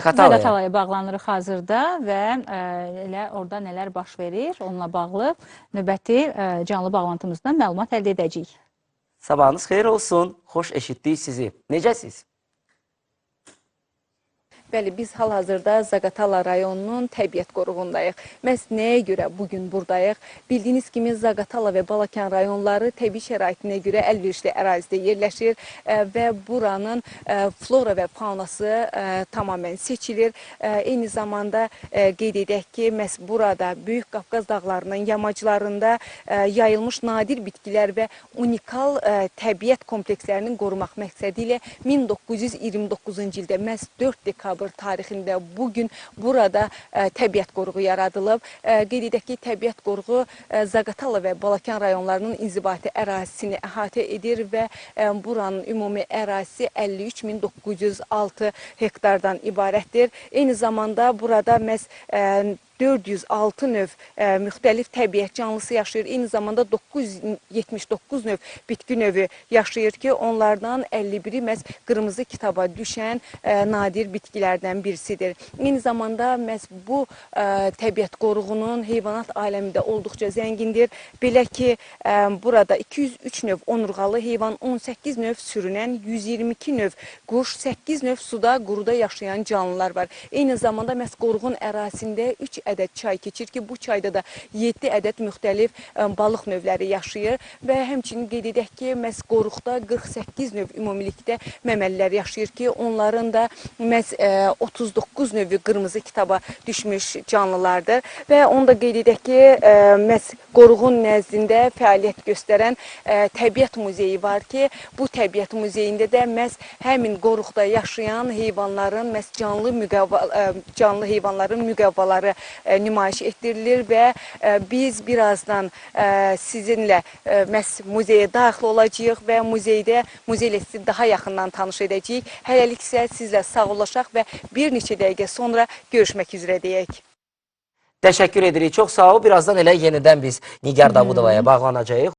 Zaqatalaya bağlanırıq hazırda və elə orada nələr baş verir, onunla bağlı növbəti canlı bağlantımızdan məlumat əldə edəcəyik. Sabahınız xeyir olsun, xoş eşitdik sizi. Necəsiz? Bəli, biz hal-hazırda Zaqatala rayonunun təbiət qoruğundayıq. Məhz nəyə görə bugün buradayıq? Bildiyiniz kimi Zaqatala və Balakən rayonları təbii şəraitinə görə əlverişli ərazidə yerləşir və buranın flora və faunası tamamilə seçilir. Eyni zamanda qeyd edək ki, məhz burada Böyük Qafqaz dağlarının yamaclarında yayılmış nadir bitkilər və unikal təbiət komplekslərinin qorumaq məqsədi ilə 1929-cu ildə məhz 4 dekabr tarixində bugün burada təbiət qoruğu yaradılıb. Qeyd edək ki, təbiət qoruğu Zaqatala və Balakən rayonlarının inzibati ərazisini əhatə edir və buranın ümumi ərazisi 53.906 hektardan ibarətdir. Eyni zamanda burada məhz 406 növ müxtəlif təbiət canlısı yaşayır. Eyni zamanda 979 növ bitki növü yaşayır ki, onlardan 51-i məhz qırmızı kitaba düşən nadir bitkilərdən birisidir. Eyni zamanda məhz bu təbiət qoruğunun heyvanat aləmində olduqca zəngindir. Belə ki, burada 203 növ onurğalı heyvan, 18 növ sürünən, 122 növ quş, 8 növ suda, quruda yaşayan canlılar var. Eyni zamanda məhz qoruğun ərazisində 3 ədəd çay keçir ki, bu çayda da 7 ədəd müxtəlif balıq növləri yaşayır və həmçinin qeyd edək ki, məhz qoruqda 48 növ ümumilikdə məməlilər yaşayır ki, onların da məhz 39 növü qırmızı kitaba düşmüş canlılardır və onu da qeyd edək ki, məhz qoruğun nəzdində fəaliyyət göstərən təbiət muzeyi var ki, bu təbiət muzeyində də məhz həmin qoruqda yaşayan heyvanların, məhz canlı heyvanların müqəvvaları nümayiş etdirilir və biz birazdan sizinlə məhz muzeyə daxil olacağıq və muzeylə sizi daha yaxından tanış edəcəyik. Hələlik isə sizlə sağollaşaq və bir neçə dəqiqə sonra görüşmək üzrə deyək. Təşəkkür edirik, çox sağ ol. Birazdan elə yenidən biz Nigar Davudovaya bağlanacağıq.